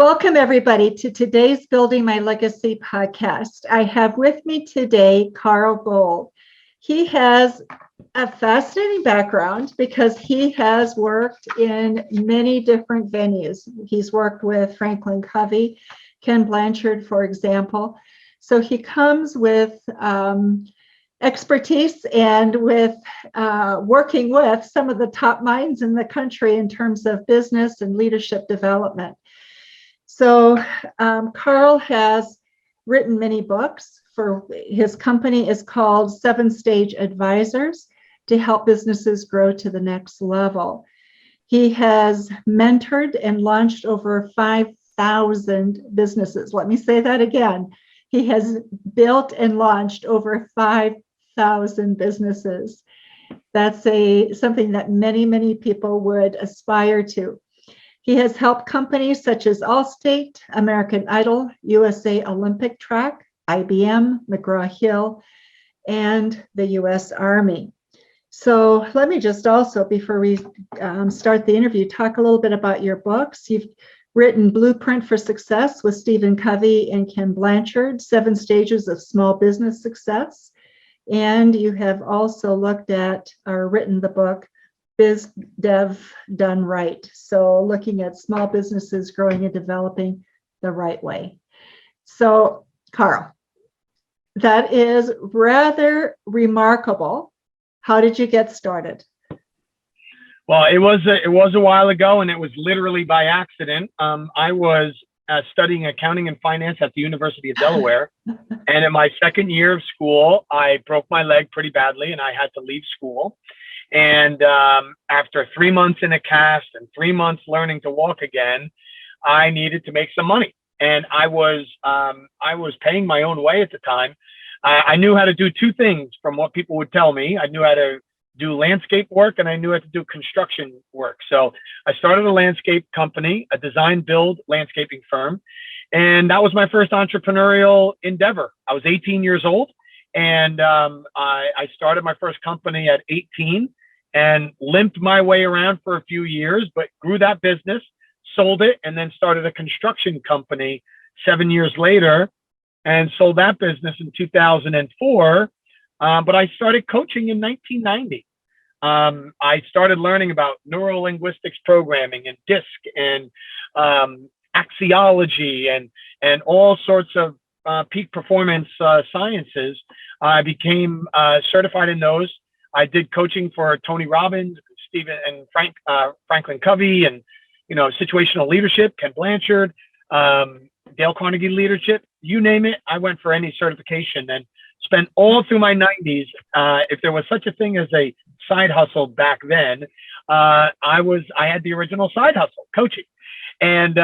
Welcome, everybody, to today's Building My Legacy podcast. I have with me today Carl Gould. He has a fascinating background because he has worked in many different venues. He's worked with Franklin Covey, Ken Blanchard, for example. So he comes with expertise and with working with some of the top minds in the country in terms of business and leadership development. So Carl has written many books. For his company is called 7-Stage Advisors to help businesses grow to the next level. He has mentored and launched over 5,000 businesses. Let me say that again. He has built and launched over 5,000 businesses. That's something that many people would aspire to. He has helped companies such as Allstate, American Idol, USA Olympic Track, IBM, McGraw-Hill, and the U.S. Army. So let me just also, before we start the interview, talk a little bit about your books. You've written Blueprint for Success with Stephen Covey and Ken Blanchard, 7 Stages of Small Business Success. And you have also looked at or written the book, Biz Dev Done Right. So looking at small businesses growing and developing the right way. So Carl, that is rather remarkable. How did you get started? Well, it was a while ago, and it was literally by accident. I was studying accounting and finance at the University of Delaware. And in my second year of school, I broke my leg pretty badly and I had to leave school. And after 3 months in a cast and 3 months learning to walk again, I needed to make some money. And I was paying my own way at the time. I knew how to do two things from what people would tell me. I knew how to do landscape work and I knew how to do construction work. So I started a landscape company, a design build landscaping firm. And that was my first entrepreneurial endeavor. I was 18 years old. And I started my first company at 18 and limped my way around for a few years, but grew that business, sold it, and then started a construction company 7 years later and sold that business in 2004. But I started coaching in 1990. I started learning about neurolinguistics programming and DISC and axiology and all sorts of peak performance sciences. I became certified in those. I did coaching for Tony Robbins, Stephen and Franklin Covey, and situational leadership, Ken Blanchard, Dale Carnegie leadership, you name it. I went for any certification and spent all through my 90s. If there was such a thing as a side hustle back then, I had the original side hustle, coaching, and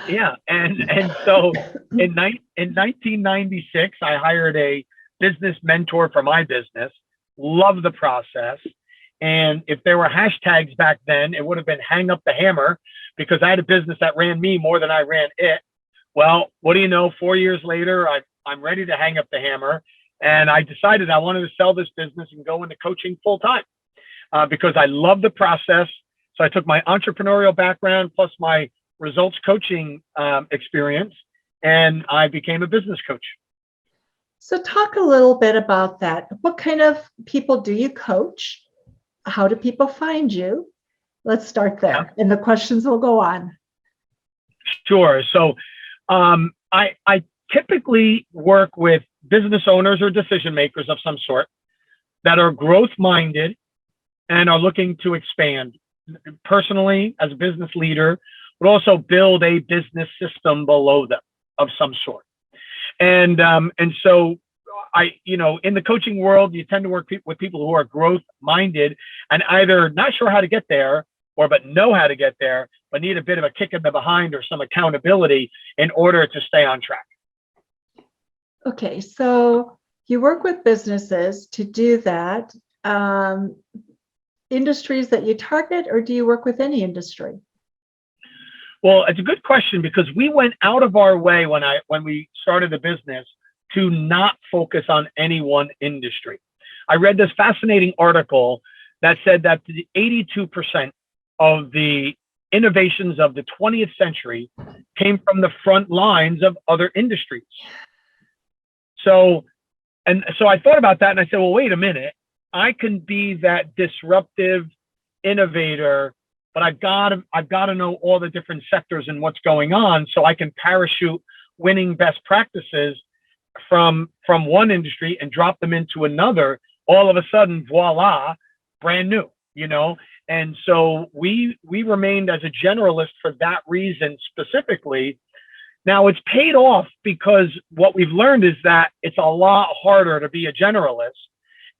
yeah, and so in 1996, I hired a business mentor for my business. Loved the process. And if there were hashtags back then, it would have been hang up the hammer, because I had a business that ran me more than I ran it. Well, what do you know? 4 years later, I'm ready to hang up the hammer. And I decided I wanted to sell this business and go into coaching full time because I love the process. So I took my entrepreneurial background plus my results coaching experience, and I became a business coach. So talk a little bit about that. What kind of people do you coach? How do people find you? Let's start there, and the questions will go on. Sure. So I typically work with business owners or decision makers of some sort that are growth minded and are looking to expand personally as a business leader, but also build a business system below them of some sort. And so in the coaching world, you tend to work with people who are growth minded and either not sure how to get there but know how to get there, but need a bit of a kick in the behind or some accountability in order to stay on track. Okay, so you work with businesses to do that. Industries that you target, or do you work with any industry? Well, it's a good question, because we went out of our way when we started the business to not focus on any one industry. I read this fascinating article that said that the 82% of the innovations of the 20th century came from the front lines of other industries. So I thought about that and I said, well, wait a minute. I can be that disruptive innovator, but I've got to know all the different sectors and what's going on, so I can parachute winning best practices from one industry and drop them into another. All of a sudden, voila, brand new, And so we remained as a generalist for that reason specifically. Now it's paid off, because what we've learned is that it's a lot harder to be a generalist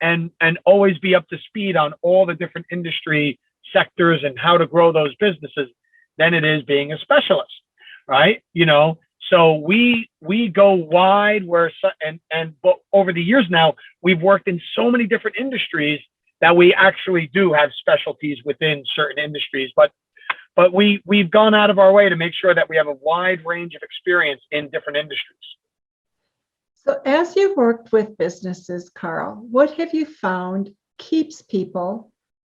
and always be up to speed on all the different industry sectors and how to grow those businesses than it is being a specialist, right? So we go wide, but over the years now, we've worked in so many different industries that we actually do have specialties within certain industries, but we've gone out of our way to make sure that we have a wide range of experience in different industries. So as you've worked with businesses, Carl, what have you found keeps people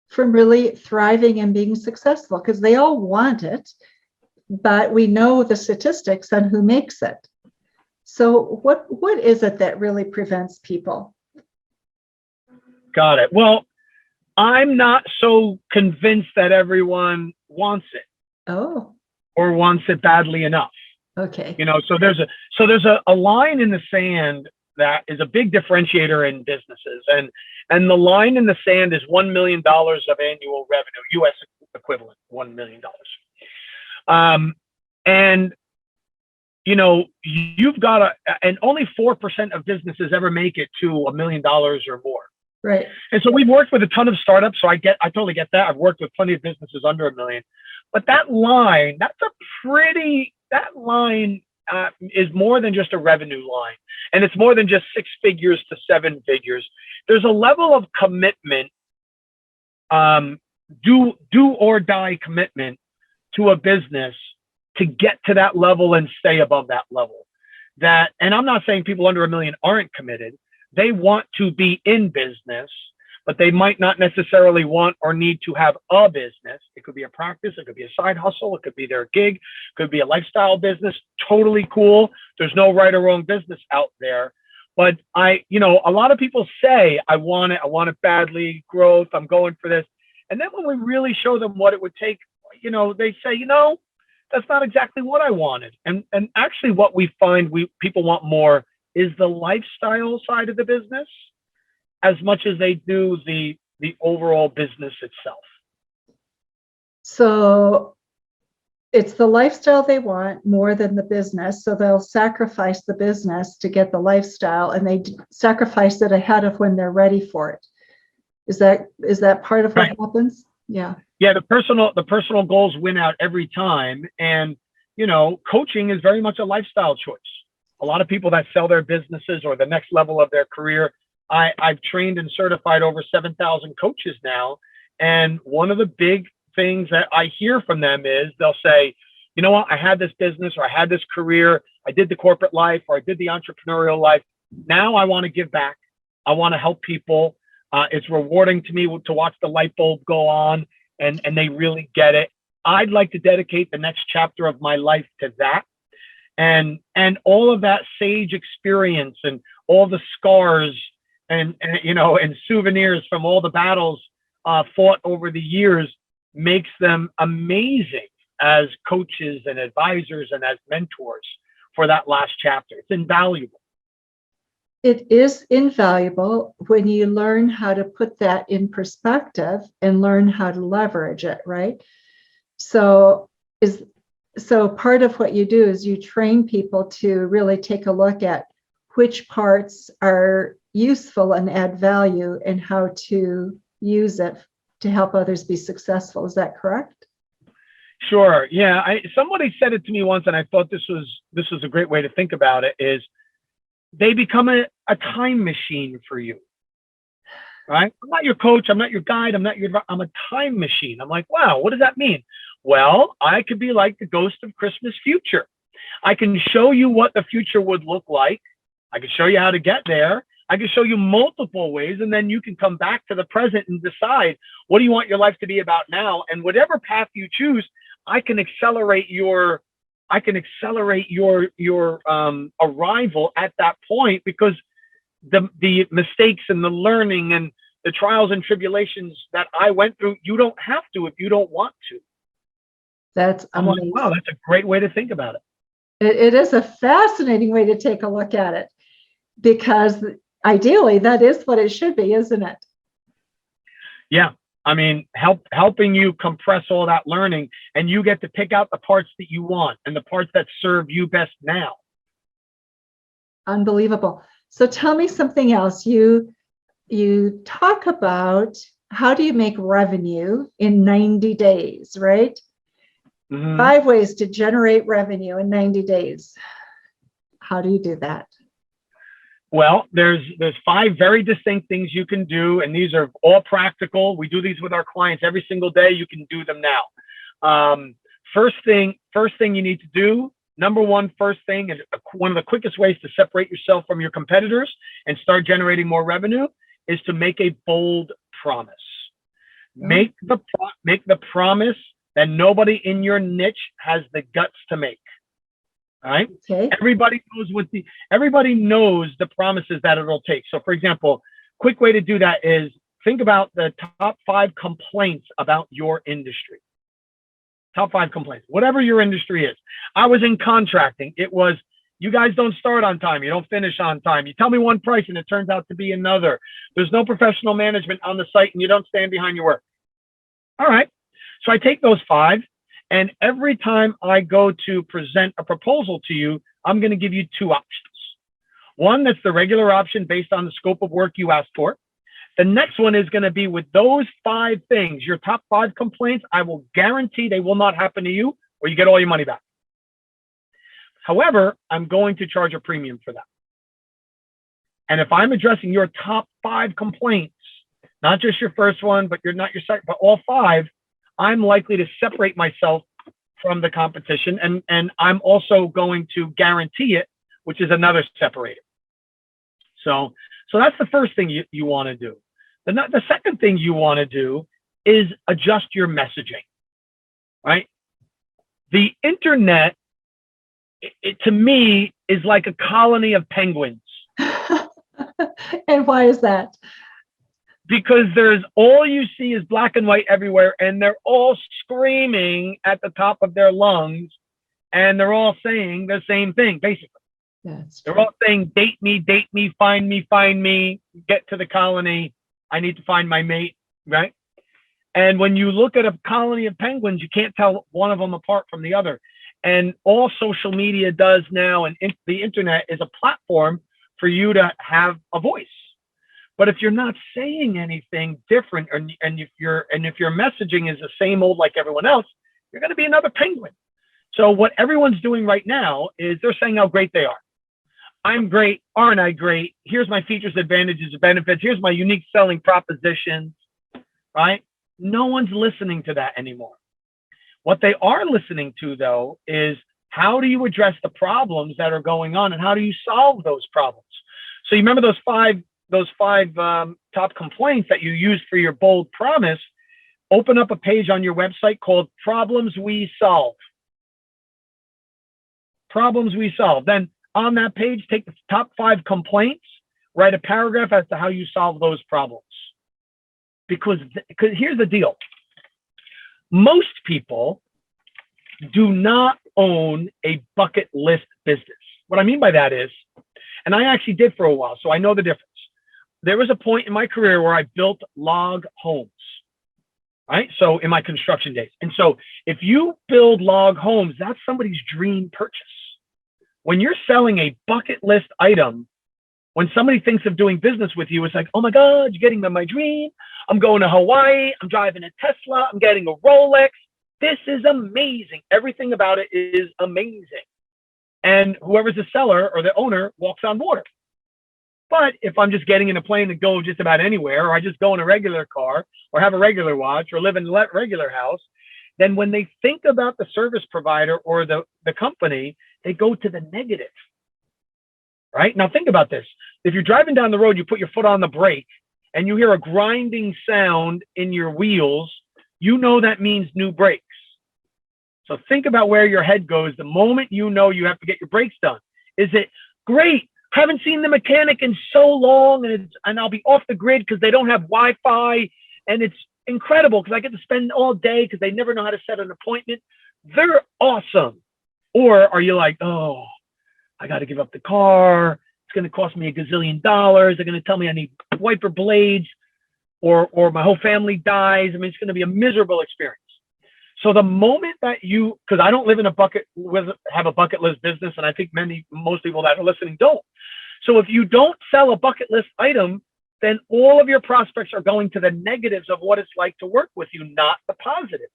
from really thriving and being successful? Because they all want it, but we know the statistics on who makes it. So what is it that really prevents people? Got it. Well, I'm not so convinced that everyone wants it. Oh. Or wants it badly enough. Okay. So there's a line in the sand that is a big differentiator in businesses, and the line in the sand is $1 million of annual revenue, U.S. equivalent, $1 million. And you've got and only 4% of businesses ever make it to $1 million or more. Right. And so we've worked with a ton of startups, so I totally get that. I've worked with plenty of businesses under $1 million, but that line is more than just a revenue line, and it's more than just 6 figures to 7 figures. There's a level of commitment, do or die commitment to a business to get to that level and stay above that level. And I'm not saying people under $1 million aren't committed. They want to be in business, but they might not necessarily want or need to have a business. It could be a practice, it could be a side hustle, it could be their gig, it could be a lifestyle business. Totally cool. There's no right or wrong business out there. But a lot of people say, I want it badly, growth, I'm going for this. And then when we really show them what it would take, they say, that's not exactly what I wanted. And actually what we find people want more is the lifestyle side of the business as much as they do the overall business itself. So it's the lifestyle they want more than the business. So they'll sacrifice the business to get the lifestyle, and they sacrifice it ahead of when they're ready for it. Is that part of what happens? Yeah. Yeah. The personal goals win out every time. And, coaching is very much a lifestyle choice. A lot of people that sell their businesses or the next level of their career, I've trained and certified over 7,000 coaches now. And one of the big things that I hear from them is they'll say, you know what, I had this business, or I had this career, I did the corporate life, or I did the entrepreneurial life. Now I want to give back. I want to help people. It's rewarding to me to watch the light bulb go on, and they really get it. I'd like to dedicate the next chapter of my life to that. And all of that sage experience and all the scars and souvenirs from all the battles fought over the years makes them amazing as coaches and advisors and as mentors for that last chapter. It's invaluable. It is invaluable when you learn how to put that in perspective and learn how to leverage it, right? So part of what you do is you train people to really take a look at which parts are useful and add value and how to use it to help others be successful. Is that correct? Sure. Yeah. Somebody said it to me once, and I thought this was a great way to think about it, is they become a time machine for you. Right? I'm not your coach. I'm not your guide. I'm a time machine. I'm like, wow, what does that mean? Well, I could be like the ghost of Christmas future. I can show you what the future would look like. I can show you how to get there. I can show you multiple ways, and then you can come back to the present and decide, what do you want your life to be about now? And whatever path you choose, I can accelerate your arrival at that point, because the mistakes and the learning and the trials and tribulations that I went through, you don't have to if you don't want to. That's amazing. Like, wow, that's a great way to think about it. It is a fascinating way to take a look at it, because ideally that is what it should be, isn't it? Yeah. I mean, helping you compress all that learning, and you get to pick out the parts that you want and the parts that serve you best now. Unbelievable. So tell me something else. You talk about how do you make revenue in 90 days, right? Mm-hmm. 5 ways to generate revenue in 90 days. How do you do that? Well, there's 5 very distinct things you can do, and these are all practical. We do these with our clients every single day. You can do them now. First thing you need to do, number one, first thing, and one of the quickest ways to separate yourself from your competitors and start generating more revenue, is to make a bold promise. Make the promise that nobody in your niche has the guts to make. All right. Okay. Everybody knows the promises that it'll take. So, for example, quick way to do that is think about the top 5 complaints about your industry. Top 5 complaints, whatever your industry is. I was in contracting. It was, you guys don't start on time. You don't finish on time. You tell me one price and it turns out to be another. There's no professional management on the site and you don't stand behind your work. All right. So I take those 5. And every time I go to present a proposal to you, I'm going to give you 2 options. One, that's the regular option based on the scope of work you asked for. The next one is going to be with those 5 things, your top 5 complaints. I will guarantee they will not happen to you, or you get all your money back. However, I'm going to charge a premium for that. And if I'm addressing your top 5 complaints, not just your first one, but not your second, but all 5, I'm likely to separate myself from the competition, and I'm also going to guarantee it, which is another separator. So that's the first thing you want to do. The second thing you want to do is adjust your messaging, right? The internet, to me, is like a colony of penguins. And why is that? Because all you see is black and white everywhere, and they're all screaming at the top of their lungs, and they're all saying the same thing, basically. They're all saying, date me, find me, get to the colony. I need to find my mate, right? And when you look at a colony of penguins, you can't tell one of them apart from the other. And all social media does now, and the internet, is a platform for you to have a voice. But if you're not saying anything different, and if your messaging is the same old like everyone else, you're going to be another penguin. So what everyone's doing right now is they're saying how great they are. I'm great. Aren't I great? Here's my features, advantages, and benefits. Here's my unique selling propositions, right? No one's listening to that anymore. What they are listening to, though, is how do you address the problems that are going on, and how do you solve those problems? So you remember those five top complaints that you used for your bold promise? Open up a page on your website called Problems We Solve. Problems We Solve. Then on that page, take the top 5 complaints, write a paragraph as to how you solve those problems. Because here's the deal. Most people do not own a bucket list business. What I mean by that is, and I actually did for a while, so I know the difference. There was a point in my career where I built log homes, right? So in my construction days. And so if you build log homes, that's somebody's dream purchase. When you're selling a bucket list item, when somebody thinks of doing business with you, it's like, oh my God, you're getting my dream. I'm going to Hawaii. I'm driving a Tesla. I'm getting a Rolex. This is amazing. Everything about it is amazing. And whoever's the seller or the owner walks on water. But if I'm just getting in a plane to go just about anywhere, or I just go in a regular car, or have a regular watch, or live in a regular house, then when they think about the service provider or the company, they go to the negative, right? Now think about this. If you're driving down the road, you put your foot on the brake, and you hear a grinding sound in your wheels, you know that means new brakes. So think about where your head goes the moment you know you have to get your brakes done. Is it great? Haven't seen the mechanic in so long, and I'll be off the grid because they don't have Wi-Fi, and it's incredible because I get to spend all day because they never know how to set an appointment. They're awesome. Or are you like, oh, I got to give up the car. It's going to cost me $1 gazillion. They're going to tell me I need wiper blades, or my whole family dies. I mean, it's going to be a miserable experience. So the moment that because I don't live in have a bucket list business, and I think most people that are listening don't. So if you don't sell a bucket list item, then all of your prospects are going to the negatives of what it's like to work with you, not the positives.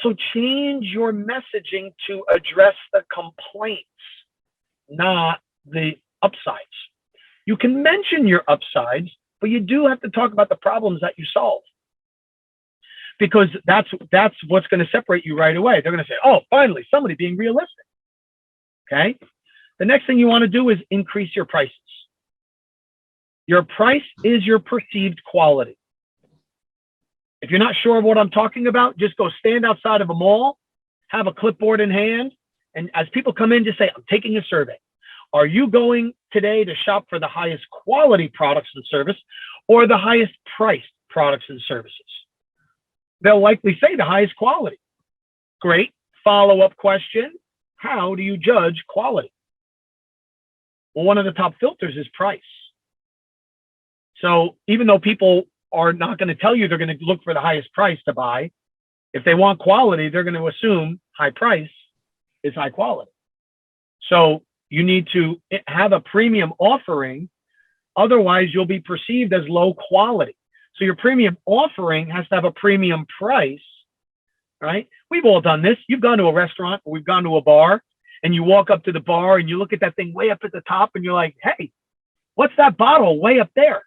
So change your messaging to address the complaints, not the upsides. You can mention your upsides, but you do have to talk about the problems that you solve, because that's what's going to separate you right away. They're going to say, oh, finally, somebody being realistic. Okay. The next thing you want to do is increase your prices. Your price is your perceived quality. If you're not sure of what I'm talking about, just go stand outside of a mall, have a clipboard in hand, and as people come in, just say, I'm taking a survey. Are you going today to shop for the highest quality products and service, or the highest priced products and services? They'll likely say the highest quality. Great. Follow-up question, how do you judge quality? Well, one of the top filters is price. So even though people are not going to tell you they're going to look for the highest price to buy, if they want quality, they're going to assume high price is high quality. So you need to have a premium offering. Otherwise, you'll be perceived as low quality. So your premium offering has to have a premium price, right? We've all done this. You've gone to a restaurant, or we've gone to a bar, and you walk up to the bar and you look at that thing way up at the top and you're like, hey, what's that bottle way up there?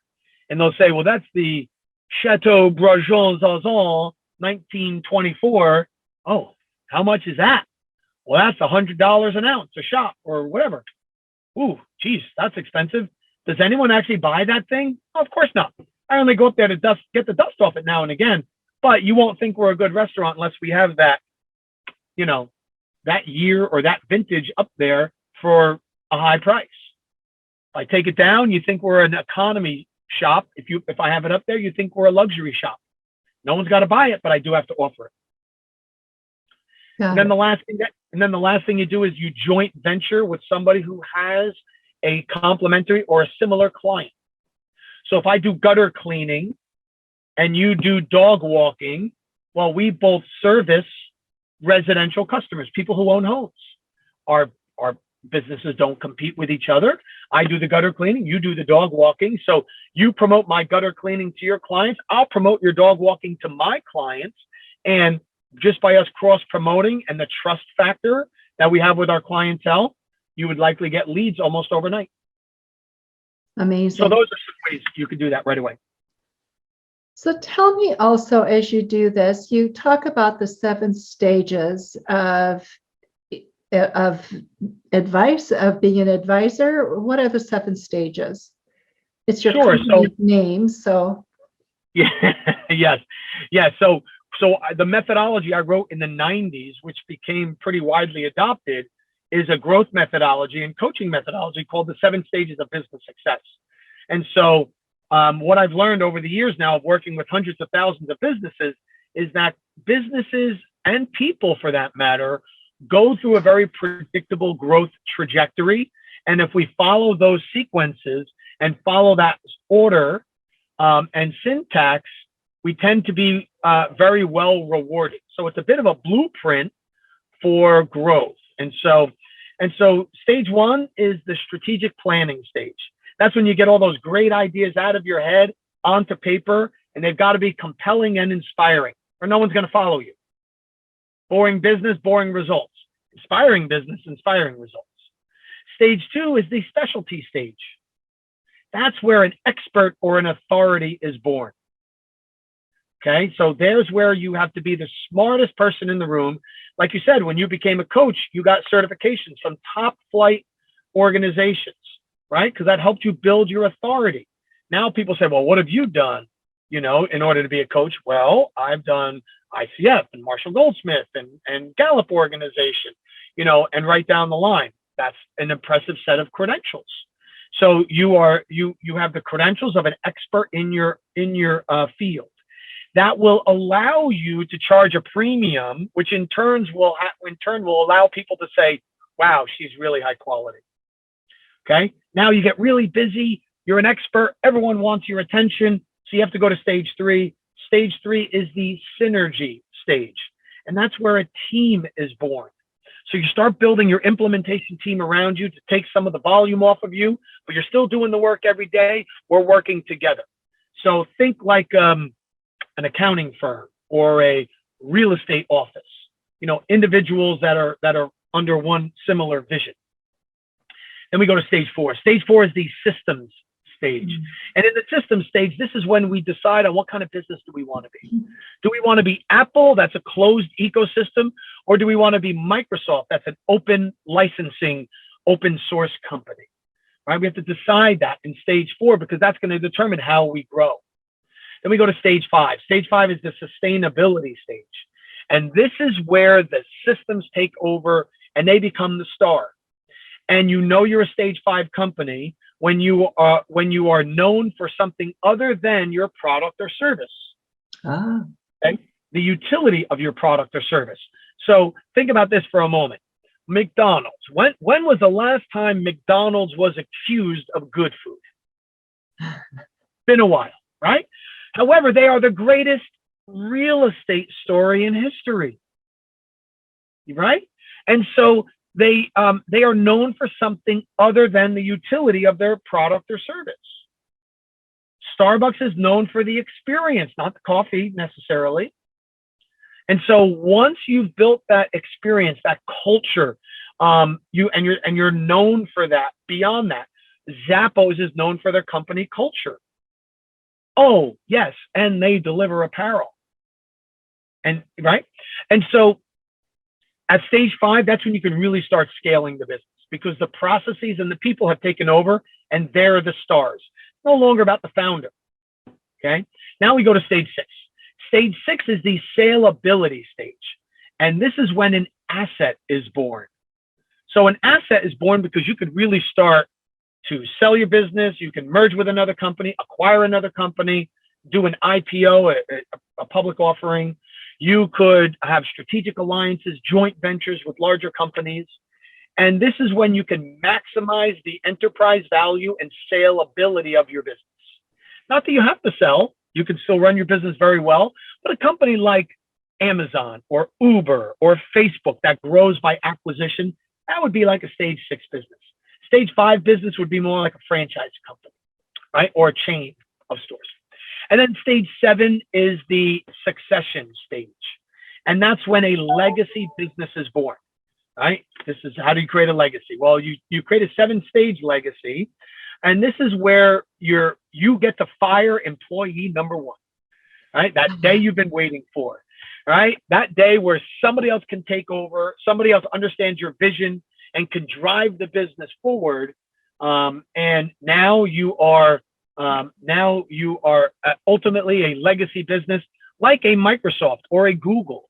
And they'll say, well, that's the Chateau Breton Zazon 1924. Oh, how much is that? Well, that's $100 an ounce, a shot, or whatever. Ooh, geez, that's expensive. Does anyone actually buy that thing? Oh, of course not. I only go up there to get the dust off it now and again. But you won't think we're a good restaurant unless we have that, that year or that vintage up there for a high price. If I take it down, you think we're an economy shop. If I have it up there, you think we're a luxury shop. No one's got to buy it, but I do have to offer it. And then the last thing you do is you joint venture with somebody who has a complementary or a similar client. So if I do gutter cleaning and you do dog walking, well, we both service residential customers, people who own homes. Our businesses don't compete with each other. I do the gutter cleaning, you do the dog walking. So you promote my gutter cleaning to your clients, I'll promote your dog walking to my clients. And just by us cross-promoting and the trust factor that we have with our clientele, you would likely get leads almost overnight. Amazing. So those are some ways you could do that right away. So tell me also, as you do this, you talk about the 7 stages of advice, of being an advisor. What are the 7 stages? It's your company name, so. Yeah, yes. Yeah, so the methodology I wrote in the 90s, which became pretty widely adopted, is a growth methodology and coaching methodology called the 7 stages of business success. And so what I've learned over the years now of working with hundreds of thousands of businesses is that businesses and people, for that matter, go through a very predictable growth trajectory. And if we follow those sequences and follow that order and syntax, we tend to be very well rewarded. So it's a bit of a blueprint for growth. And so stage 1 is the strategic planning stage. That's when you get all those great ideas out of your head onto paper, and they've got to be compelling and inspiring, or no one's going to follow you. Boring business, boring results. Inspiring business, inspiring results. Stage 2 is the specialty stage. That's where an expert or an authority is born. Okay, so there's where you have to be the smartest person in the room. Like you said, when you became a coach, you got certifications from top flight organizations, right? Because that helped you build your authority. Now people say, well, what have you done? in order to be a coach? Well, I've done ICF and Marshall Goldsmith and Gallup organization, and right down the line. That's an impressive set of credentials. So you have the credentials of an expert in your field. That will allow you to charge a premium, which in turn will allow people to say, wow, she's really high quality. Okay. Now you get really busy. You're an expert. Everyone wants your attention. So you have to go to stage 3. Stage 3 is the synergy stage. And that's where a team is born. So you start building your implementation team around you to take some of the volume off of you, but you're still doing the work every day. We're working together. So think like an accounting firm or a real estate office, individuals that are under one similar vision. Then we go to stage 4. Stage 4 is the systems stage. And in the systems stage, this is when we decide on what kind of business do we want to be. Do we want to be Apple, that's a closed ecosystem, or do we want to be Microsoft, that's an open licensing, open source company, right? We have to decide that in stage 4 because that's going to determine how we grow. Then we go to stage 5. Stage 5 is the sustainability stage. And this is where the systems take over and they become the star. And you're a stage 5 company when you are known for something other than your product or service. Okay? The utility of your product or service. So think about this for a moment. McDonald's. When was the last time McDonald's was accused of good food? Been a while, right? However, they are the greatest real estate story in history, right? And so they are known for something other than the utility of their product or service. Starbucks is known for the experience, not the coffee necessarily. And so once you've built that experience, that culture, you're known for that. Beyond that, Zappos is known for their company culture. Oh yes, and they deliver apparel. And right, and so at stage 5, that's when you can really start scaling the business because the processes and the people have taken over and they're the stars. It's no longer about the founder. Okay. Now we go to stage 6. Stage 6 is the saleability stage. And this is when an asset is born. So an asset is born because you could really start to sell your business. You can merge with another company, acquire another company, do an IPO, a public offering. You could have strategic alliances, joint ventures with larger companies. And this is when you can maximize the enterprise value and saleability of your business. Not that you have to sell, you can still run your business very well, but a company like Amazon or Uber or Facebook that grows by acquisition, that would be like a stage 6 business. Stage 5 business would be more like a franchise company, right? Or a chain of stores. And then stage 7 is the succession stage. And that's when a legacy business is born, right? This is how do you create a legacy? Well, you create a 7-stage legacy. And this is where you get to fire employee number 1, right? That day you've been waiting for, right? That day where somebody else can take over, somebody else understands your vision and can drive the business forward. And now you are ultimately a legacy business like a Microsoft or a Google.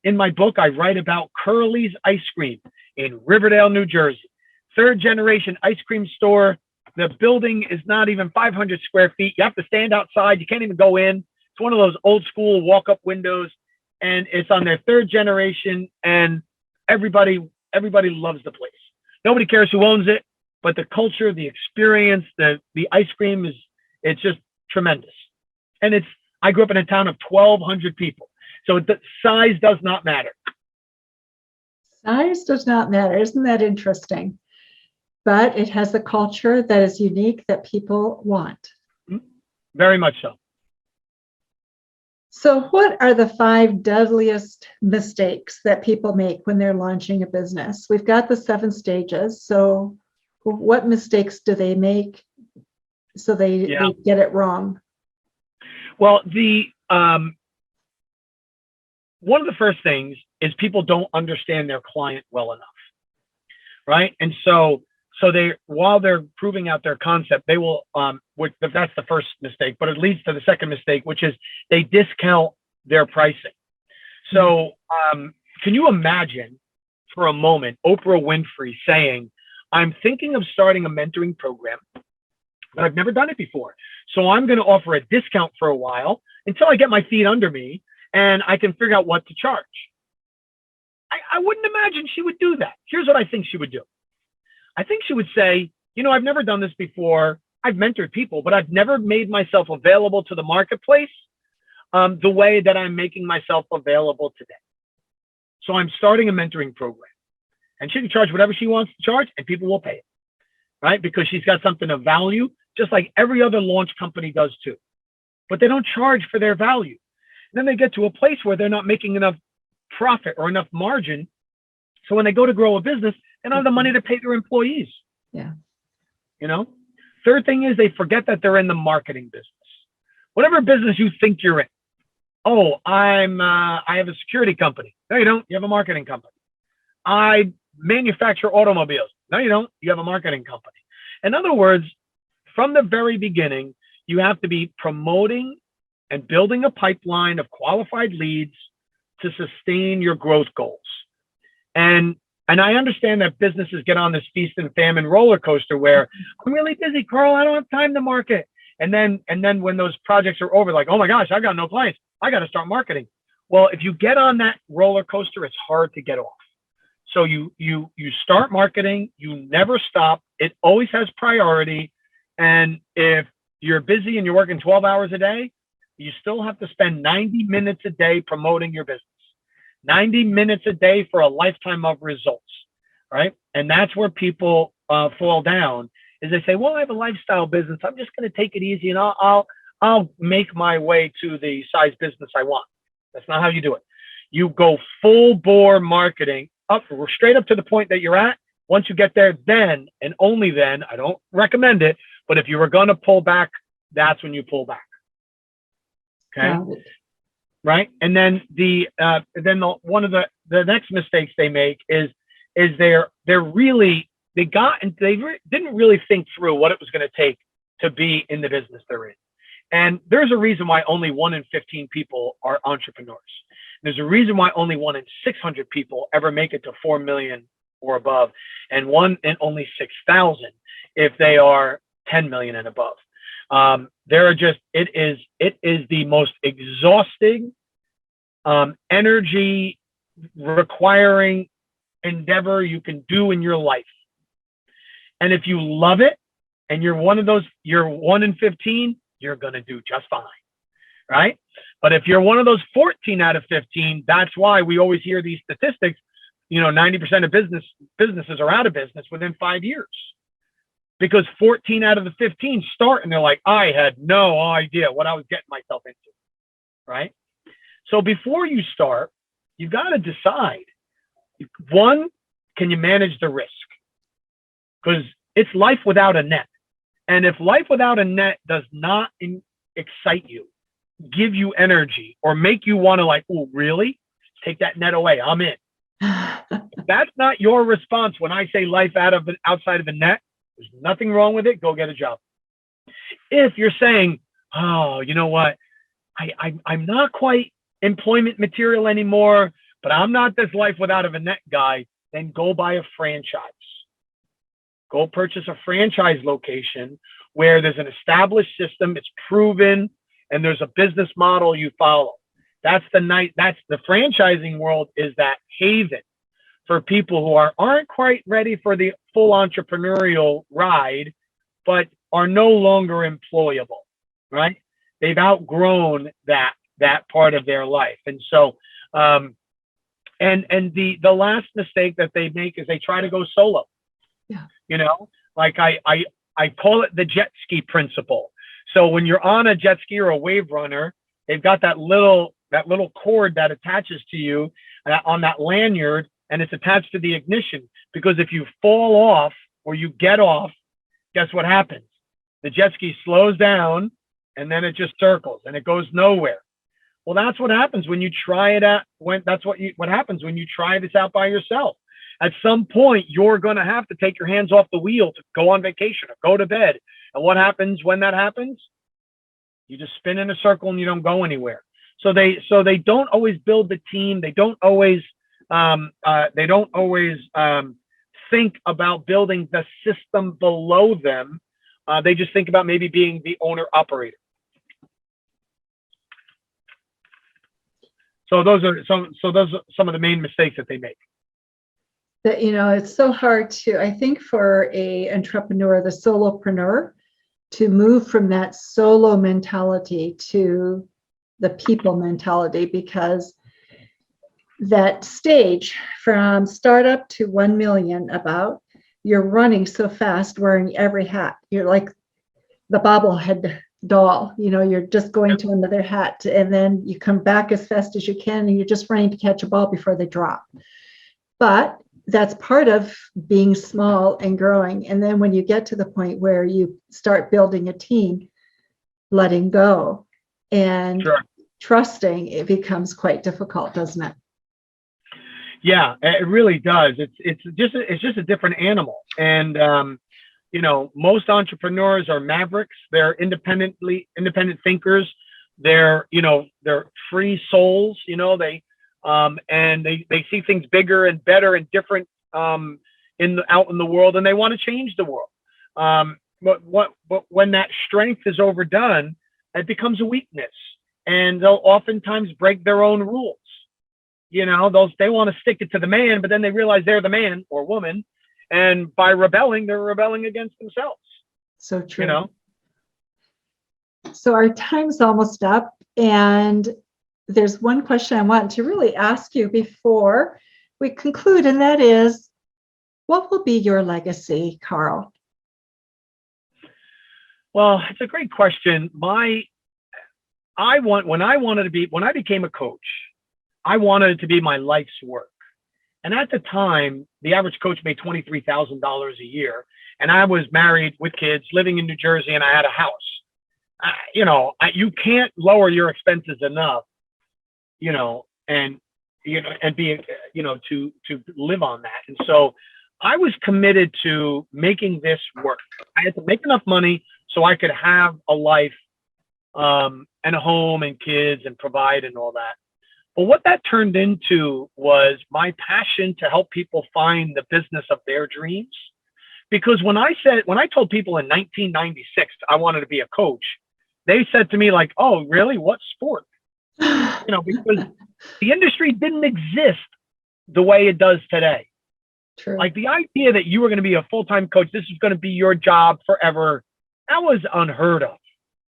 In my book, I write about Curly's Ice Cream in Riverdale, New Jersey. 3rd generation ice cream store. The building is not even 500 square feet. You have to stand outside. You can't even go in. It's one of those old school walk-up windows, and it's on their 3rd generation, and everybody loves the place. Nobody cares who owns it, but the culture, the experience, the ice cream it's just tremendous. And I grew up in a town of 1,200 people. So the size does not matter. Size does not matter. Isn't that interesting? But it has a culture that is unique that people want. Very much so. So what are the 5 deadliest mistakes that people make when they're launching a business? We've got the 7 stages. So what mistakes do they make so they get it wrong? Well, one of the first things is people don't understand their client well enough, right? And so while they're proving out their concept, they will which that's the first mistake, but it leads to the second mistake, which is they discount their pricing. So can you imagine for a moment Oprah Winfrey saying, I'm thinking of starting a mentoring program, but I've never done it before. So I'm going to offer a discount for a while until I get my feet under me and I can figure out what to charge. I wouldn't imagine she would do that. Here's what I think she would do. I think she would say, you know, I've never done this before. I've mentored people, but I've never made myself available to the marketplace the way that I'm making myself available today. So I'm starting a mentoring program, and she can charge whatever she wants to charge and people will pay it, right? Because she's got something of value, just like every other launch company does too. But they don't charge for their value. And then they get to a place where they're not making enough profit or enough margin. So when they go to grow a business, they don't have the money to pay their employees. Yeah. You know, third thing is they forget that they're in the marketing business. Whatever business you think you're in. Oh, I have a security company. No, you don't. You have a marketing company. I manufacture automobiles. No, you don't. You have a marketing company. In other words, from the very beginning, you have to be promoting and building a pipeline of qualified leads to sustain your growth goals. And I understand that businesses get on this feast and famine roller coaster where I'm really busy, Carl. I don't have time to market. And then when those projects are over, like, oh my gosh, I got no clients. I got to start marketing. Well, if you get on that roller coaster, it's hard to get off. So you start marketing, you never stop. It always has priority. And if you're busy and you're working 12 hours a day, you still have to spend 90 minutes a day promoting your business. 90 minutes a day for a lifetime of results, right? And that's where people fall down, is they say, well, I have a lifestyle business. I'm just going to take it easy and I'll make my way to the size business I want. That's not how you do it. You go full bore marketing up straight up to the point that you're at. Once you get there, then and only then, I don't recommend it, but if you were going to pull back, that's when you pull back. Okay. Right. And then one of the next mistakes they make is they didn't really think through what it was going to take to be in the business they're in. And there's a reason why only 1 in 15 people are entrepreneurs. There's a reason why only 1 in 600 people ever make it to 4 million or above, and 1 in only 6,000 if they are 10 million and above. It is the most exhausting, energy requiring endeavor you can do in your life. And if you love it and you're 1 in 15, you're going to do just fine. Right. But if you're one of those 14 out of 15, that's why we always hear these statistics. 90% of businesses are out of business within 5 years. Because 14 out of the 15 start and they're like, I had no idea what I was getting myself into, right? So before you start, you've got to decide, 1, can you manage the risk? Because it's life without a net. And if life without a net does not excite you, give you energy, or make you want to like, oh, really? Take that net away, I'm in. If that's not your response when I say life outside of a net, there's nothing wrong with it. Go get a job. If you're saying, oh, you know what? I'm not quite employment material anymore, but I'm not this life without a net guy, then go buy a franchise. Go purchase a franchise location where there's an established system, it's proven, and there's a business model you follow. That's the franchising world, is that haven for people who aren't quite ready for the full entrepreneurial ride, but are no longer employable, right? They've outgrown that part of their life. And so, and the last mistake that they make is they try to go solo. Yeah. Like I call it the jet ski principle. So when you're on a jet ski or a wave runner, they've got that little cord that attaches to you on that lanyard, and it's attached to the ignition, because if you fall off or you get off, guess what happens? The jet ski slows down and then it just circles and it goes nowhere. Well, that's what happens when you try it out. What happens when you try this out by yourself. At some point, you're going to have to take your hands off the wheel to go on vacation or go to bed, And what happens when that happens? You just spin in a circle and you don't go anywhere. So they don't always build the team. They don't always think about building the system below them. They just think about maybe being the owner operator. So those are some of the main mistakes that they make. That, it's so hard I think for a entrepreneur, the solopreneur, to move from that solo mentality to the people mentality, because that stage from startup to 1 million, you're running so fast, wearing every hat. You're like the bobblehead doll, you're just going to another hat, and then you come back as fast as you can, and you're just running to catch a ball before they drop. But that's part of being small and growing. And then when you get to the point where you start building a team, letting go and trusting, it becomes quite difficult, doesn't it? Yeah, it really does. It's just a different animal. And most entrepreneurs are mavericks. They're independent thinkers. They're free souls. And they see things bigger and better and different out in the world, and they want to change the world. But when that strength is overdone, it becomes a weakness, and they'll oftentimes break their own rules. They want to stick it to the man, but then they realize they're the man or woman, and by rebelling, they're rebelling against themselves. So true. So our time's almost up, and there's one question I want to really ask you before we conclude, and that is, what will be your legacy, Carl? Well, it's a great question. When I became a coach, I wanted it to be my life's work. And at the time, the average coach made $23,000 a year, and I was married with kids, living in New Jersey, and I had a house. You can't lower your expenses enough. And be, to live on that. And so I was committed to making this work. I had to make enough money so I could have a life, and a home and kids and provide and all that. But what that turned into was my passion to help people find the business of their dreams. Because when I told people in 1996 I wanted to be a coach, they said to me like, "Oh, really? What sport?" Because the industry didn't exist the way it does today. True. Like the idea that you were going to be a full-time coach, this is going to be your job forever, that was unheard of.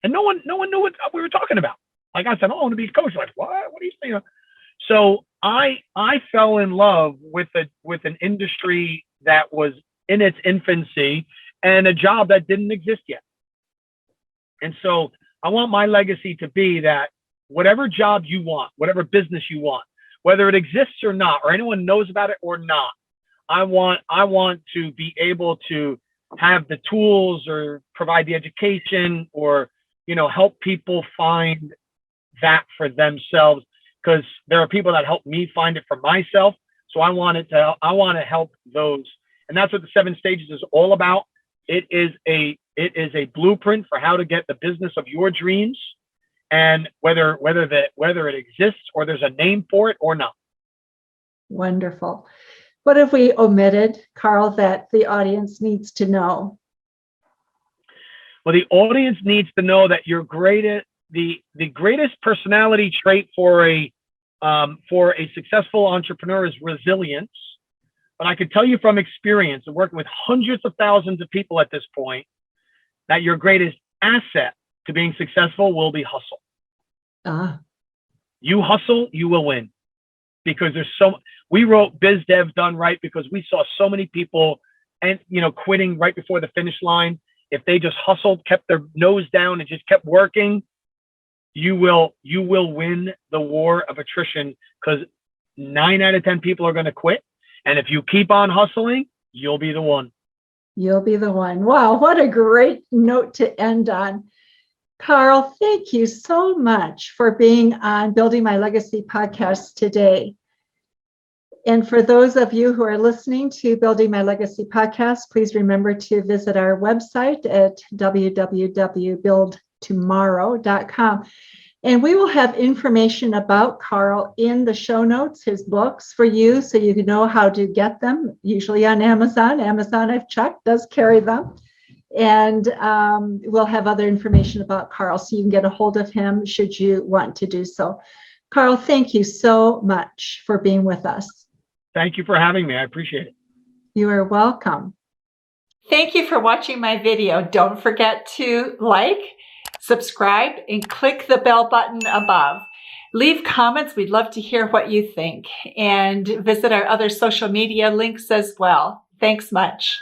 And no one knew what we were talking about. Like I said, "Oh, I want to be a coach." Like, what? What are you saying? So I fell in love with an industry that was in its infancy and a job that didn't exist yet. And so I want my legacy to be that whatever job you want, whatever business you want, whether it exists or not, or anyone knows about it or not, I want to be able to have the tools or provide the education or, help people find that for themselves, because there are people that help me find it for myself. So I want to help those. And that's what the 7 stages is all about. It is a blueprint for how to get the business of your dreams. And whether it exists or there's a name for it or not. Wonderful. What have we omitted, Carl, that the audience needs to know? Well, the audience needs to know that the greatest personality trait for a successful entrepreneur is resilience. But I can tell you from experience and working with hundreds of thousands of people at this point, that your greatest asset to being successful will be hustle. You hustle, you will win. Because we wrote Biz Dev Done Right because we saw so many people quitting right before the finish line. If they just hustled, kept their nose down and just kept working, you will win the war of attrition, because 9 out of 10 people are going to quit. And if you keep on hustling, you'll be the one. You'll be the one. Wow, what a great note to end on. Carl, thank you so much for being on Building My Legacy podcast today. And for those of you who are listening to Building My Legacy podcast, please remember to visit our website at www.buildtomorrow.com. And we will have information about Carl in the show notes, his books for you, so you can know how to get them, usually on Amazon. Amazon, I've checked, does carry them. And we'll have other information about Carl, so you can get a hold of him should you want to do so. Carl, thank you so much for being with us. Thank you for having me. I appreciate it. You are welcome. Thank you for watching my video. Don't forget to like, subscribe, and click the bell button above. Leave comments. We'd love to hear what you think. And visit our other social media links as well. Thanks much.